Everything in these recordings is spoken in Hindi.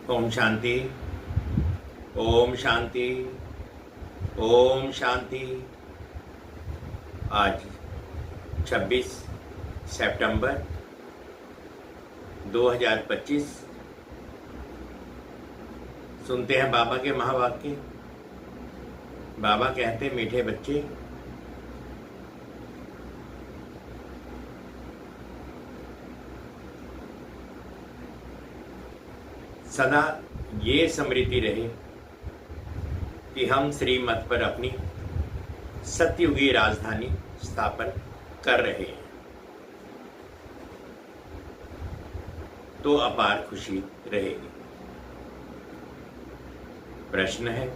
ओम शांति, ओम शांति, ओम शांति। आज 26 सितंबर 2025 सुनते हैं बाबा के महावाक्य। बाबा कहते, मीठे बच्चे, सदा ये स्मृति रहे कि हम श्रीमत पर अपनी सत्ययुगी राजधानी स्थापन कर रहे हैं, तो अपार खुशी रहेगी। प्रश्न है,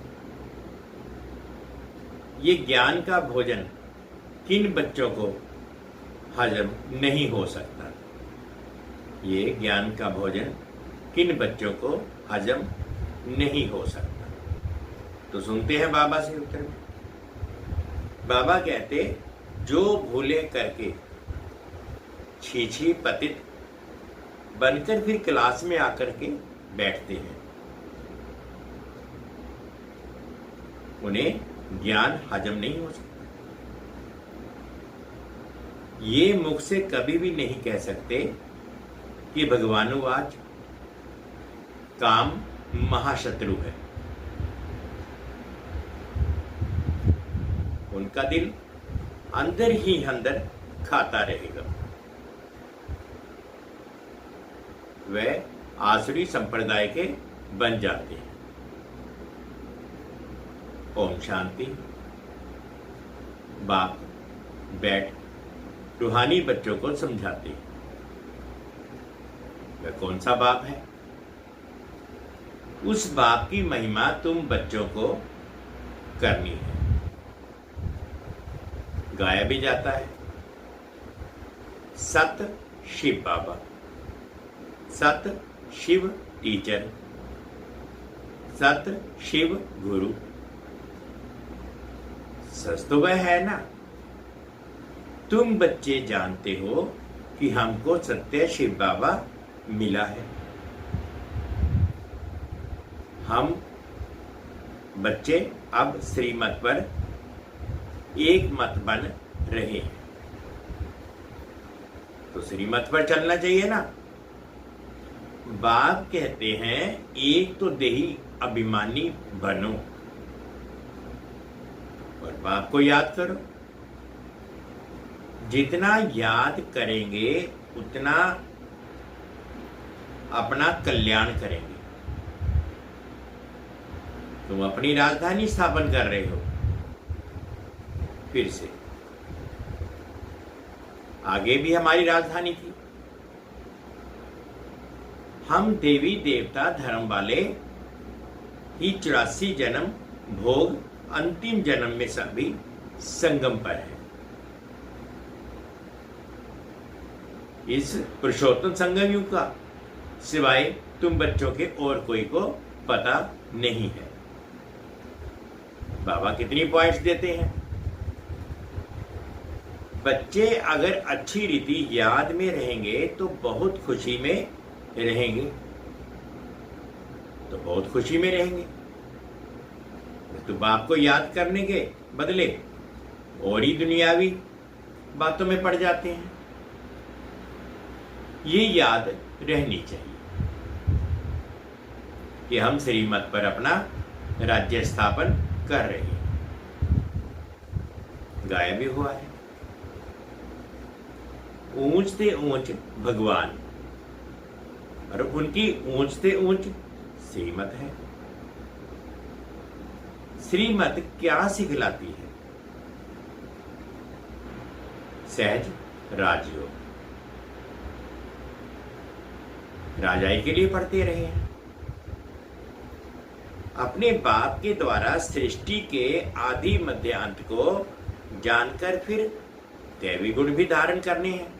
ये ज्ञान का भोजन किन बच्चों को हजम नहीं हो सकता? ये ज्ञान का भोजन किन बच्चों को हजम नहीं हो सकता? तो सुनते हैं बाबा से उत्तर में। बाबा कहते, जो भूले करके छीछी पतित बनकर फिर क्लास में आकर के बैठते हैं, उन्हें ज्ञान हजम नहीं हो सकता। ये मुख से कभी भी नहीं कह सकते कि भगवानुवाच काम महाशत्रु है। उनका दिल अंदर ही अंदर खाता रहेगा। वह आसुरी संप्रदाय के बन जाते हैं। ओम शांति। बाप बैठ रूहानी बच्चों को समझाते हैं। वह कौन सा बाप है? उस बाप की महिमा तुम बच्चों को करनी है। गाया भी जाता है, सत शिव बाबा, सत शिव टीचर, सत शिव गुरु। सच तो वह है ना। तुम बच्चे जानते हो कि हमको सत्य शिव बाबा मिला है। हम बच्चे अब श्रीमत पर एक मत बन रहे हैं, तो श्रीमत पर चलना चाहिए ना। बाप कहते हैं, एक तो देही अभिमानी बनो, बाप को याद करो। जितना याद करेंगे उतना अपना कल्याण करेंगे। तुम अपनी राजधानी स्थापन कर रहे हो। फिर से आगे भी हमारी राजधानी थी। हम देवी देवता धर्म वाले ही 84 जन्म भोग अंतिम जन्म में सभी संगम पर है। इस पुरुषोत्तम संगम युग का सिवाय तुम बच्चों के और कोई को पता नहीं है। बाबा कितनी पॉइंट्स देते हैं। बच्चे अगर अच्छी रीति याद में रहेंगे तो बहुत खुशी में रहेंगे, तो बहुत खुशी में रहेंगे। तो बाप को याद करने के बदले और ही दुनियावी बातों में पड़ जाते हैं। ये याद रहनी चाहिए कि हम श्रीमत पर अपना राज्य स्थापन कर रहे हैं। गायब भी हुआ है। ऊंच से ऊंच भगवान और उनकी ऊंच से ऊंच श्रीमत है। श्रीमत क्या सिखलाती है? सहज राजयोग। राजाई के लिए पढ़ते रहे हैं। अपने बाप के द्वारा सृष्टि के आदि मध्य अंत को जानकर फिर दैवी गुण भी धारण करने हैं।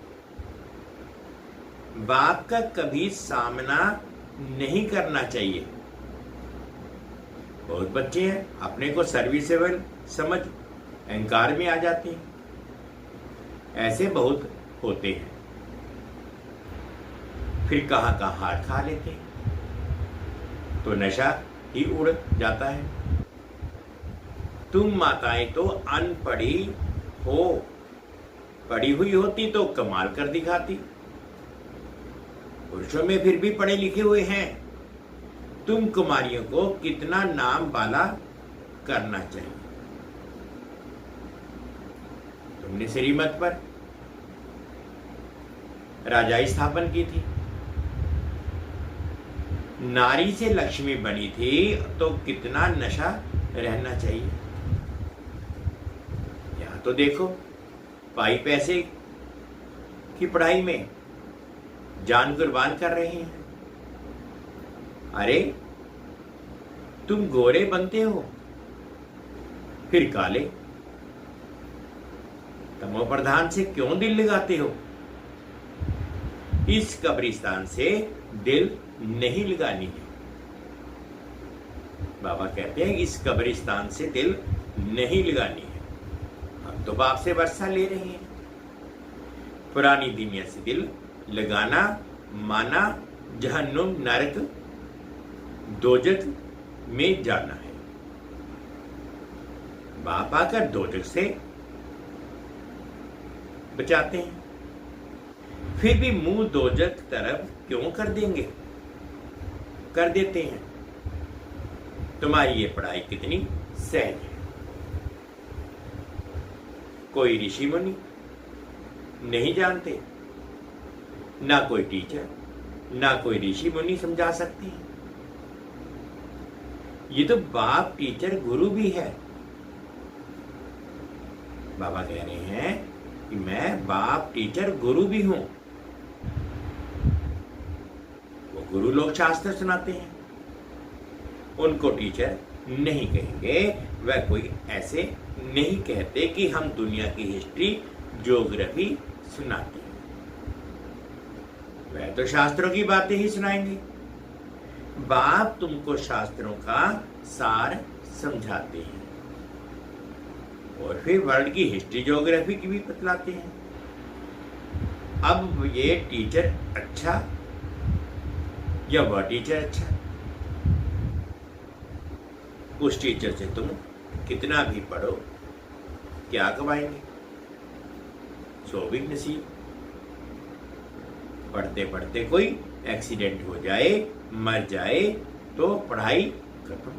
बाप का कभी सामना नहीं करना चाहिए। बहुत बच्चे हैं अपने को सर्विसेबल समझ अहंकार में आ जाते हैं। ऐसे बहुत होते हैं। फिर कहां कहां हार खा लेते हैं तो नशा ही उड़ जाता है। तुम माताएं तो अनपढ़ी हो, पढ़ी हुई होती तो कमाल कर दिखाती। पुरुषों में फिर भी पढ़े लिखे हुए हैं। तुम कुमारियों को कितना नाम वाला करना चाहिए। तुमने श्रीमत पर राजाई स्थापन की थी। नारी से लक्ष्मी बनी थी तो कितना नशा रहना चाहिए। यहां तो देखो पाई पैसे की पढ़ाई में जान कुर्बान कर रहे हैं। अरे तुम गोरे बनते हो फिर काले, तमो प्रधान से क्यों दिल लगाते हो? इस कब्रिस्तान से दिल नहीं लगानी है। बाबा कहते हैं इस कब्रिस्तान से दिल नहीं लगानी है। हम तो बाप से वर्षा ले रहे हैं। पुरानी दुनिया से दिल लगाना माना जहन्नुम नरक दोजख में जाना है। बाप आकर दोजख से बचाते हैं। फिर भी मुंह दोजख तरफ क्यों कर देंगे? कर देते हैं। तुम्हारी ये पढ़ाई कितनी सहज है। कोई ऋषि मुनि नहीं जानते, ना कोई टीचर ना कोई ऋषि मुनि समझा सकते हैं। ये तो बाप टीचर गुरु भी है। बाबा कह रहे हैं कि मैं बाप टीचर गुरु भी हूं। वो गुरु लोग शास्त्र सुनाते हैं, उनको टीचर नहीं कहेंगे। वह कोई ऐसे नहीं कहते कि हम दुनिया की हिस्ट्री ज्योग्राफी सुनाते हैं। वह तो शास्त्रों की बातें ही सुनाएंगे। बाप तुमको शास्त्रों का सार समझाते हैं और फिर वर्ल्ड की हिस्ट्री ज्योग्राफी की भी बतलाते हैं। अब ये टीचर अच्छा या वह टीचर अच्छा? उस टीचर से तुम कितना भी पढ़ो क्या कमाएंगे? सो भी नसीब। पढ़ते पढ़ते कोई एक्सीडेंट हो जाए, मर जाए तो पढ़ाई खत्म।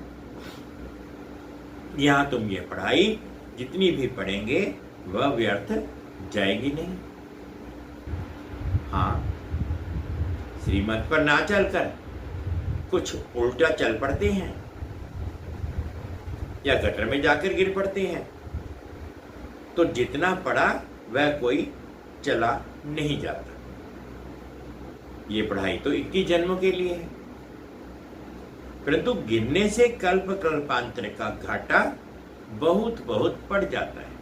यहां तुम ये पढ़ाई जितनी भी पढ़ेंगे वह व्यर्थ जाएगी नहीं। हाँ, श्रीमत पर ना चलकर कुछ उल्टा चल पड़ते हैं या गटर में जाकर गिर पड़ते हैं तो जितना पढ़ा वह कोई चला नहीं जाता। ये पढ़ाई तो 21 जन्मों के लिए है, परंतु गिरने से कल्प कल्पांतर का घाटा बहुत बहुत पड़ जाता है।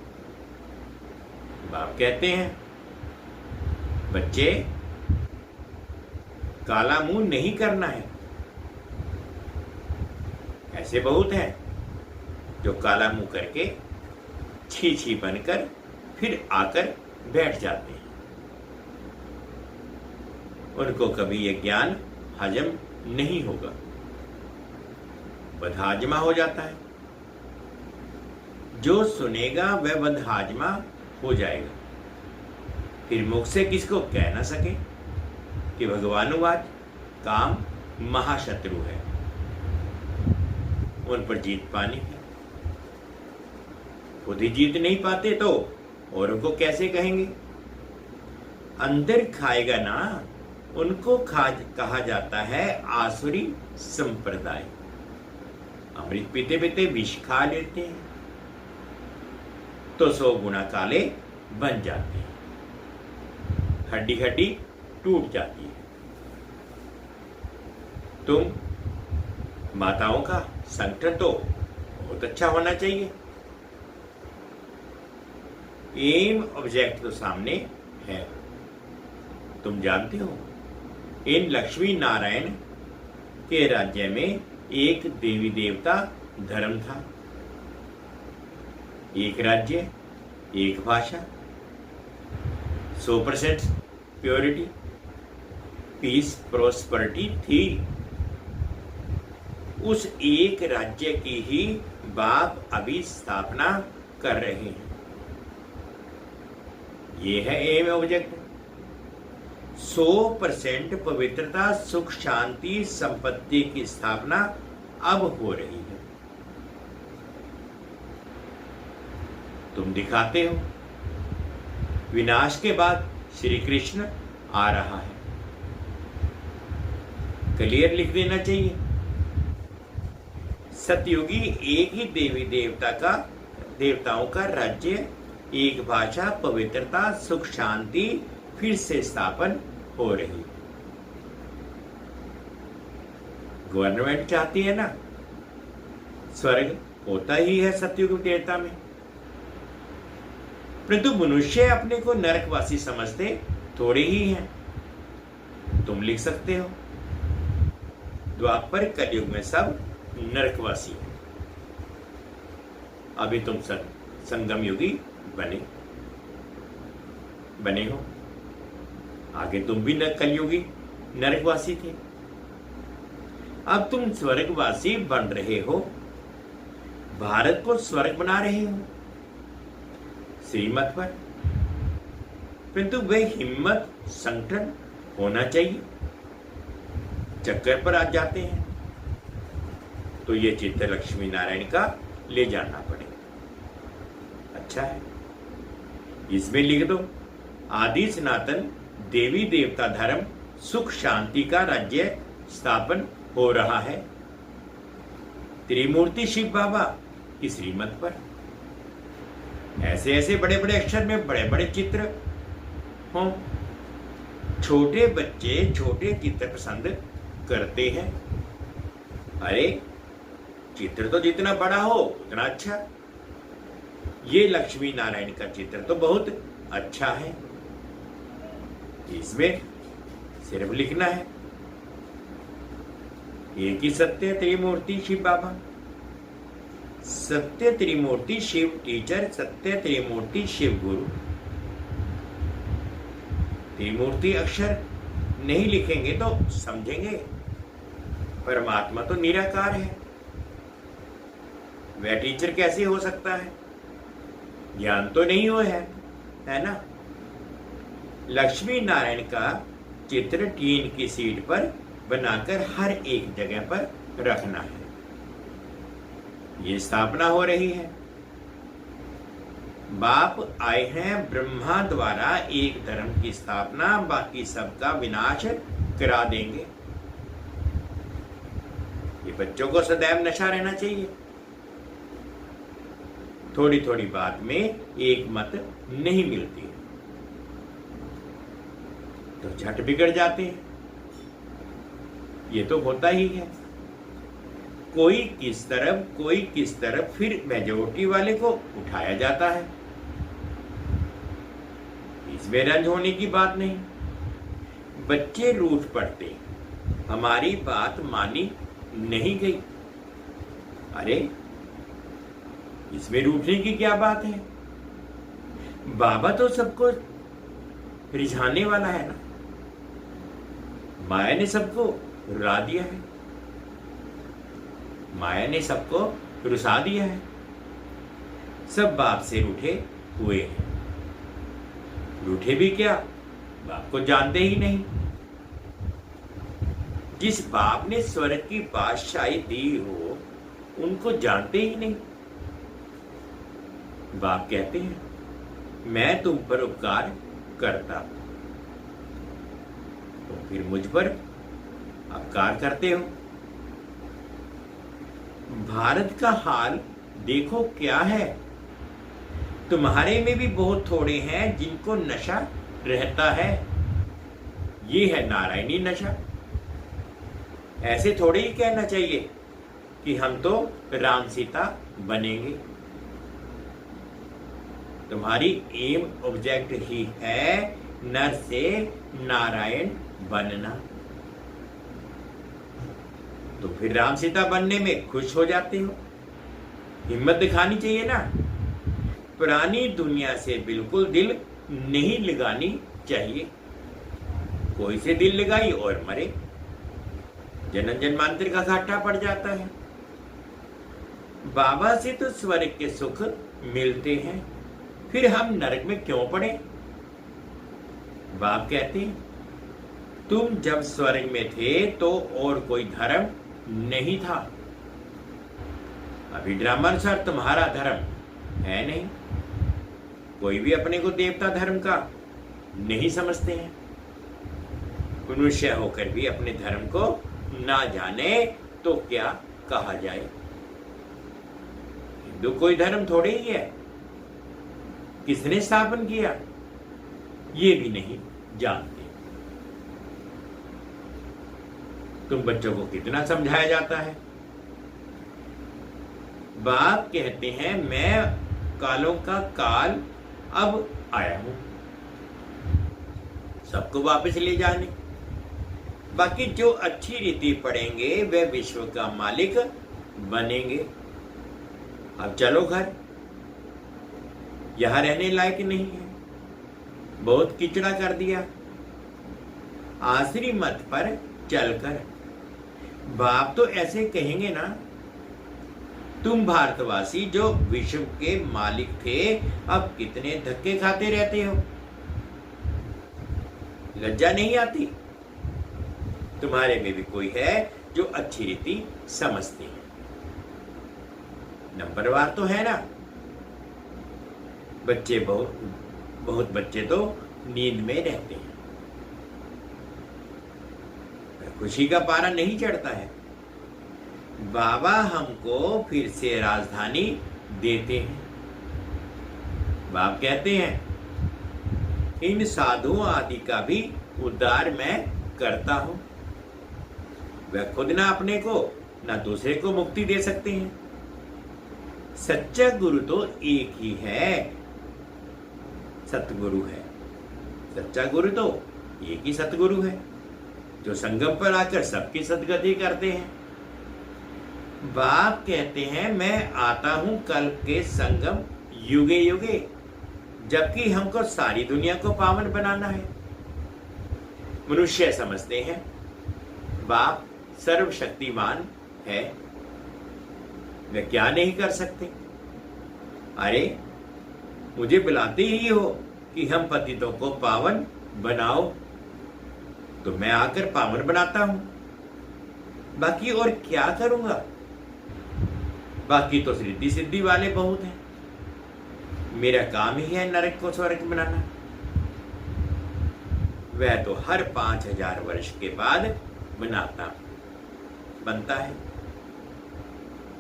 बाप कहते हैं, बच्चे काला मुंह नहीं करना है। ऐसे बहुत हैं जो काला मुंह करके छी छी बनकर फिर आकर बैठ जाते हैं। उनको कभी यह ज्ञान हजम नहीं होगा, बदहाजमा हो जाता है। जो सुनेगा वह बदहाजमा हो जाएगा, फिर मुख से किसको कह ना सके कि भगवानुवाच काम महाशत्रु है, उन पर जीत पानी है। खुद ही जीत नहीं पाते तो औरों को कैसे कहेंगे? अंदर खाएगा ना, उनको कहा जाता है आसुरी संप्रदाय। अमृत पीते पीते विष खा लेते हैं तो 100 गुना काले बन जाते हैं, हड्डी हड्डी टूट जाती है। तुम माताओं का संगठन तो बहुत अच्छा होना चाहिए। एम ऑब्जेक्ट तो सामने है, तुम जानते हो। इन लक्ष्मी नारायण के राज्य में एक देवी देवता धर्म था, एक राज्य, एक भाषा, 100% प्योरिटी, पीस, प्रोस्पेरिटी थी। उस एक राज्य की ही बाप अभी स्थापना कर रहे हैं। ये है एम ऑब्जेक्ट। 100% पवित्रता, सुख, शांति, संपत्ति की स्थापना अब हो रही है। तुम दिखाते हो विनाश के बाद श्री कृष्ण आ रहा है। क्लियर लिख देना चाहिए। सतयुगी एक ही देवी देवताओं का राज्य, एक भाषा, पवित्रता, सुख, शांति फिर से स्थापन हो रही। गवर्नमेंट चाहती है ना, स्वर्ग होता ही है सतयुग देवता में, परंतु मनुष्य अपने को नरकवासी समझते थोड़े ही हैं। तुम लिख सकते हो द्वापर कलयुग में सब नरकवासी है। अभी तुम संगम युगी बने हो, आगे तुम भी कलयुगी नरकवासी थे। अब तुम स्वर्गवासी बन रहे हो, भारत को स्वर्ग बना रहे हो श्रीमत पर, परंतु वह हिम्मत, संगठन होना चाहिए। चक्कर पर आ जाते हैं तो ये चित्त लक्ष्मी नारायण का ले जाना पड़ेगा। अच्छा है, इसमें लिख दो आदि सनातन देवी देवता धर्म, सुख शांति का राज्य स्थापन हो रहा है त्रिमूर्ति शिव बाबा की श्रीमत पर। ऐसे ऐसे बड़े बड़े अक्षर में बड़े बड़े चित्र हों। छोटे बच्चे छोटे चित्र पसंद करते हैं। अरे चित्र तो जितना बड़ा हो उतना अच्छा। ये लक्ष्मी नारायण का चित्र तो बहुत अच्छा है, इसमें सिर्फ लिखना है एक ही सत्य त्रिमूर्ति शिव बाबा, सत्य त्रिमूर्ति शिव टीचर, सत्य त्रिमूर्ति शिव गुरु। त्रिमूर्ति अक्षर नहीं लिखेंगे तो समझेंगे परमात्मा तो निराकार है, वह टीचर कैसे हो सकता है? ज्ञान तो नहीं हुआ है ना। लक्ष्मी नारायण का चित्र टीन की सीट पर बनाकर हर एक जगह पर रखना है। ये स्थापना हो रही है। बाप आए हैं ब्रह्मा द्वारा एक धर्म की स्थापना, बाकी सबका विनाश करा देंगे। ये बच्चों को सदैव नशा रहना चाहिए। थोड़ी थोड़ी बात में एक मत नहीं मिलती तो झट बिगड़ जाते हैं। ये तो होता ही है। कोई किस तरफ फिर मेजोरिटी वाले को उठाया जाता है। इसमें रंज होने की बात नहीं। बच्चे रूठ पड़ते, हमारी बात मानी नहीं गई। अरे इसमें रूठने की क्या बात है? बाबा तो सबको रिझाने वाला है ना। माया ने सबको रुला दिया है, माया ने सबको रुसा दिया है। सब बाप से रूठे हुए हैं। रूठे भी क्या, बाप को जानते ही नहीं। जिस बाप ने स्वर्ग की बादशाही दी हो उनको जानते ही नहीं। बाप कहते हैं मैं तुम पर उपकार करता, तो फिर मुझ पर अपकार करते हो। भारत का हाल देखो क्या है। तुम्हारे में भी बहुत थोड़े हैं जिनको नशा रहता है। ये है नारायणी नशा। ऐसे थोड़े ही कहना चाहिए कि हम तो राम सीता बनेंगे। तुम्हारी एम ऑब्जेक्ट ही है नर से नारायण बनना। तो फिर राम सीता बनने में खुश हो जाते हो। हिम्मत दिखानी चाहिए ना। पुरानी दुनिया से बिल्कुल दिल नहीं लगानी चाहिए। कोई से दिल लगाई और मरे, जन्म जन्मांतर का घाटा पड़ जाता है। बाबा से तो स्वर्ग के सुख मिलते हैं, फिर हम नरक में क्यों पड़े? बाप कहते हैं तुम जब स्वर्ग में थे तो और कोई धर्म नहीं था। अभी ड्रामानुसार तुम्हारा धर्म है नहीं। कोई भी अपने को देवता धर्म का नहीं समझते हैं। मनुष्य होकर भी अपने धर्म को ना जाने तो क्या कहा जाए। हिंदू कोई धर्म थोड़े ही है। किसने स्थापन किया ये भी नहीं जानते। तुम बच्चों को कितना समझाया जाता है। बाप कहते हैं मैं कालों का काल अब आया हूं सबको वापस ले जाने। बाकी जो अच्छी रीति पढ़ेंगे वे विश्व का मालिक बनेंगे। अब चलो घर, यहां रहने लायक नहीं है। बहुत किचड़ा कर दिया। आसरी मत पर चलकर बाप तो ऐसे कहेंगे ना, तुम भारतवासी जो विश्व के मालिक थे अब कितने धक्के खाते रहते हो। लज्जा नहीं आती? तुम्हारे में भी कोई है जो अच्छी रीति समझते हैं। नंबरवार तो है ना। बच्चे बहुत बच्चे तो नींद में रहते हैं। खुशी का पारा नहीं चढ़ता है। बाबा हमको फिर से राजधानी देते हैं। बाप कहते हैं इन साधुओं आदि का भी उद्धार मैं करता हूं। वह खुद ना अपने को ना दूसरे को मुक्ति दे सकते हैं। सच्चा गुरु तो एक ही है, सतगुरु है। सच्चा गुरु तो एक ही सतगुरु है जो संगम पर आकर सबकी सदगति करते हैं। बाप कहते हैं मैं आता हूं कल के संगम युगे युगे, जबकि हमको सारी दुनिया को पावन बनाना है। मनुष्य समझते हैं बाप सर्वशक्तिमान है, वे क्या नहीं कर सकते। अरे मुझे बुलाते ही हो कि हम पतितों को पावन बनाओ, तो मैं आकर पावन बनाता हूं। बाकी और क्या करूंगा? बाकी तो रिद्धि सिद्धि वाले बहुत हैं। मेरा काम ही है नरक को स्वर्ग बनाना। वह तो हर 5000 वर्ष के बाद बनता है,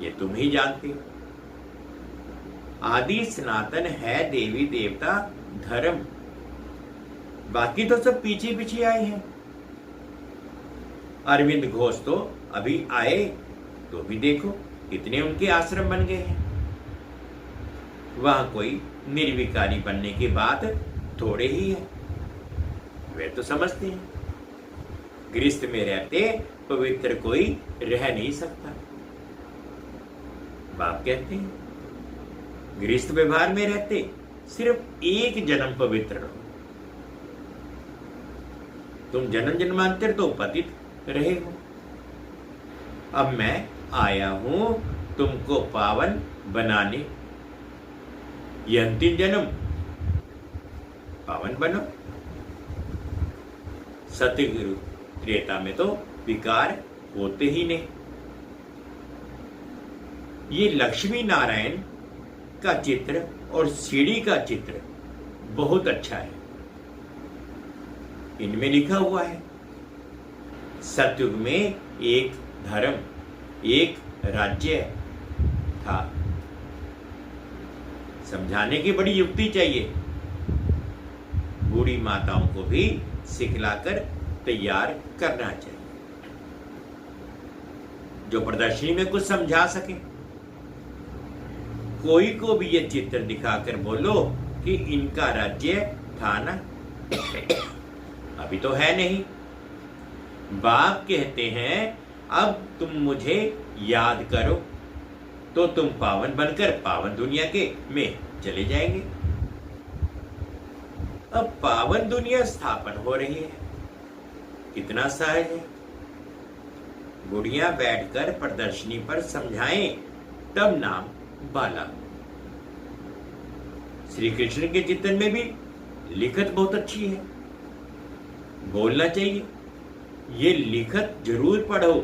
ये तुम ही जानते हो। आदि सनातन है देवी देवता धर्म, बाकी तो सब पीछे पीछे आए हैं। अरविंद घोष तो अभी आए तो भी देखो कितने उनके आश्रम बन गए हैं। वहां कोई निर्विकारी बनने की बात थोड़े ही है, वे तो समझते हैं गृहस्थ में रहते पवित्र कोई रह नहीं सकता। बाप कहते हैं गृहस्थ व्यवहार में रहते सिर्फ एक जन्म पवित्र रहो। तुम जन्म जन्मांतर तो पतित रहे हो, अब मैं आया हूं तुमको पावन बनाने। ये अंतिम जन्म पावन बनो। सतयुग त्रेता में तो विकार होते ही नहीं। ये लक्ष्मी नारायण का चित्र और सीढ़ी का चित्र बहुत अच्छा है। इनमें लिखा हुआ है सतयुग में एक धर्म एक राज्य था। समझाने की बड़ी युक्ति चाहिए, बूढ़ी माताओं को भी सिखलाकर तैयार करना चाहिए, जो प्रदर्शनी में कुछ समझा सके। कोई को भी ये चित्र दिखाकर बोलो कि इनका राज्य था ना, अभी तो है नहीं। बाप कहते हैं अब तुम मुझे याद करो तो तुम पावन बनकर पावन दुनिया के में चले जाएंगे। अब पावन दुनिया स्थापन हो रही है, कितना सहज है। बुढ़िया बैठकर प्रदर्शनी पर समझाएं तब नाम बाला। श्री कृष्ण के चिंतन में भी लिखत बहुत अच्छी है, बोलना चाहिए ये लिखत जरूर पढ़ो।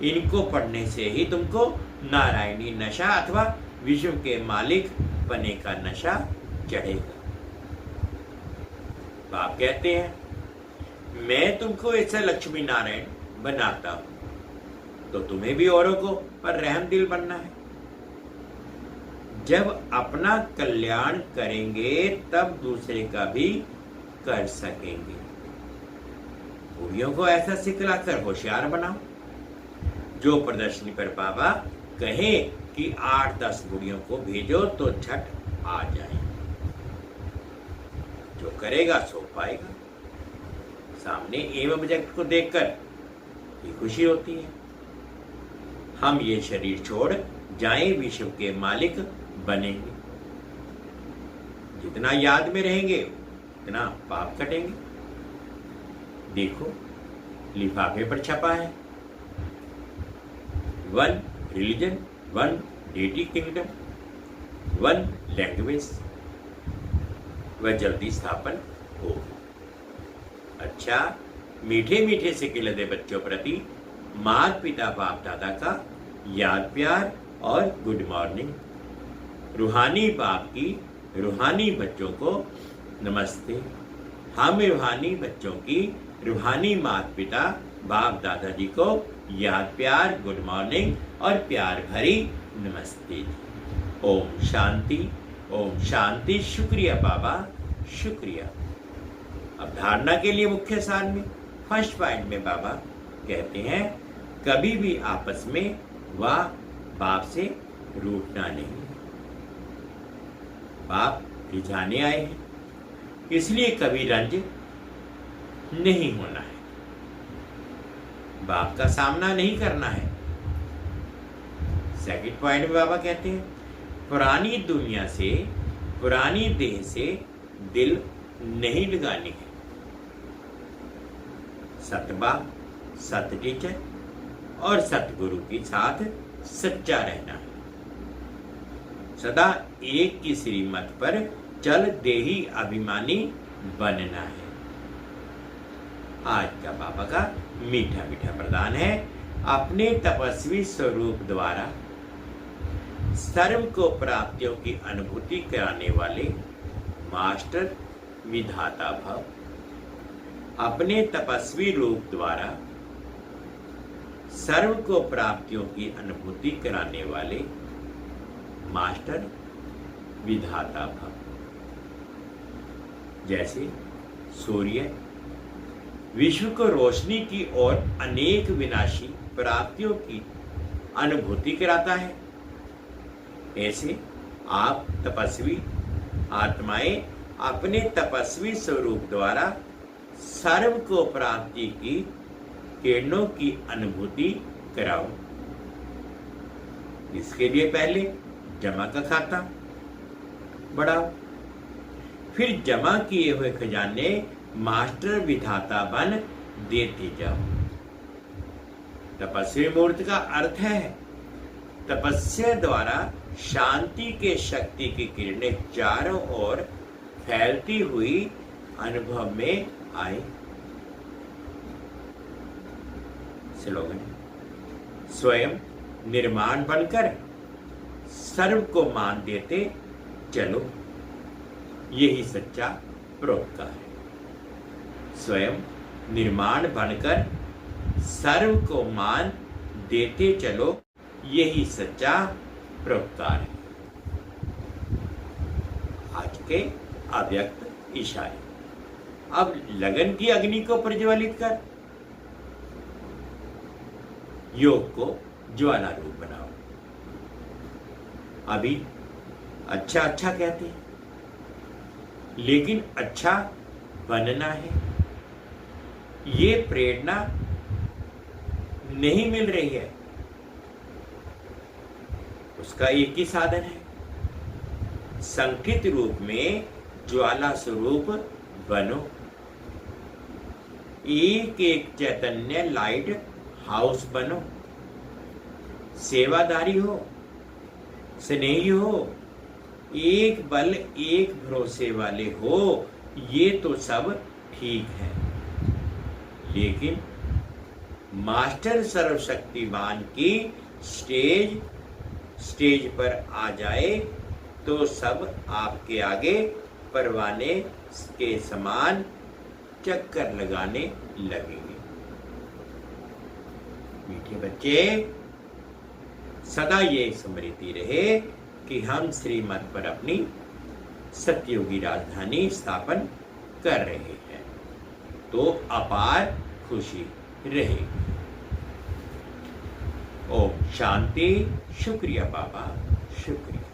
इनको पढ़ने से ही तुमको नारायणी नशा अथवा विश्व के मालिक बने का नशा चढ़ेगा। बाप कहते हैं मैं तुमको ऐसा लक्ष्मी नारायण बनाता हूं तो तुम्हें भी औरों को पर रहम दिल बनना है। जब अपना कल्याण करेंगे तब दूसरे का भी कर सकेंगे। बूढ़ियों को ऐसा सिखलाकर होशियार बनाओ, जो प्रदर्शनी पर बाबा कहे कि 8-10 बुढ़ियों को भेजो तो झट आ जाए। जो करेगा सो पाएगा। सामने एम ऑब्जेक्ट को देखकर ये खुशी होती है। हम ये शरीर छोड़ जाएं विश्व के मालिक बनेंगे। जितना याद में रहेंगे उतना पाप कटेंगे। देखो लिफाफे पर छपा है 1 रिलीजन 1 डेटी किंगडम 1 लैंग्वेज। वह जल्दी स्थापन होगी। अच्छा, मीठे मीठे से खिलते बच्चों प्रति माता पिता बाप दादा का याद प्यार और गुड मॉर्निंग। रूहानी बाप की रूहानी बच्चों को नमस्ते। हम रूहानी बच्चों की रूहानी माता पिता बाप दादाजी को याद प्यार गुड मॉर्निंग और प्यार भरी नमस्ते। ओम शांति, ओम शांति। शुक्रिया बाबा, शुक्रिया। अब धारणा के लिए मुख्य सार में फर्स्ट पॉइंट में बाबा कहते हैं कभी भी आपस में वाह बाप से रूठना नहीं। बाप रिझाने आए हैं, इसलिए कभी रंज नहीं होना है। बाप का सामना नहीं करना है। सेकंड पॉइंट में बाबा कहते हैं पुरानी दुनिया से पुरानी देह से दिल नहीं लगानी है। सतबा सत टीचर और सतगुरु के साथ सच्चा रहना है। सदा एक की श्रीमत पर चल देही अभिमानी बनना है। आज का बाबा का मीठा मीठा प्रदान है। अपने तपस्वी स्वरूप द्वारा सर्व को प्राप्तियों की अनुभूति कराने वाले मास्टर विधाता भव। अपने तपस्वी रूप द्वारा सर्व को प्राप्तियों की अनुभूति कराने वाले मास्टर विधाता भव। जैसे सूर्य विश्व को रोशनी की और अनेक विनाशी प्राप्तियों की अनुभूति कराता है, ऐसे आप तपस्वी आत्माएं अपने तपस्वी स्वरूप द्वारा सर्व को प्राप्ति की किरणों की अनुभूति कराओ। इसके लिए पहले जमा का खाता बढ़ाओ, फिर जमा किए हुए खजाने मास्टर विधाता बन देते जाओ। तपस्वी मूर्त का अर्थ है तपस्या द्वारा शांति के शक्ति की किरणें चारों ओर फैलती हुई अनुभव में आए। स्लोगन: स्वयं निर्माण बनकर सर्व को मान देते चलो, यही सच्चा परोपकार है। स्वयं निर्माण बनकर सर्व को मान देते चलो, यही सच्चा परोपकार है। आज के अव्यक्त इशारे। अब लगन की अग्नि को प्रज्वलित कर योग को ज्वाला रूप बनाओ। अभी अच्छा अच्छा कहते हैं, लेकिन अच्छा बनना है, ये प्रेरणा नहीं मिल रही है। उसका एक ही साधन है, संकित रूप में ज्वाला स्वरूप बनो। एक एक चैतन्य लाइट हाउस बनो। सेवादारी हो, स्नेही हो, एक बल एक भरोसे वाले हो, ये तो सब ठीक है, लेकिन मास्टर सर्वशक्तिमान की स्टेज पर आ जाए तो सब आपके आगे परवाने के समान चक्कर लगाने लगेंगे। मीठे बच्चे, सदा ये स्मृति रहे कि हम श्रीमत पर अपनी सत्ययोगी राजधानी स्थापन कर रहे हैं, तो अपार खुशी रहेगी। ओम शांति। शुक्रिया बाबा, शुक्रिया।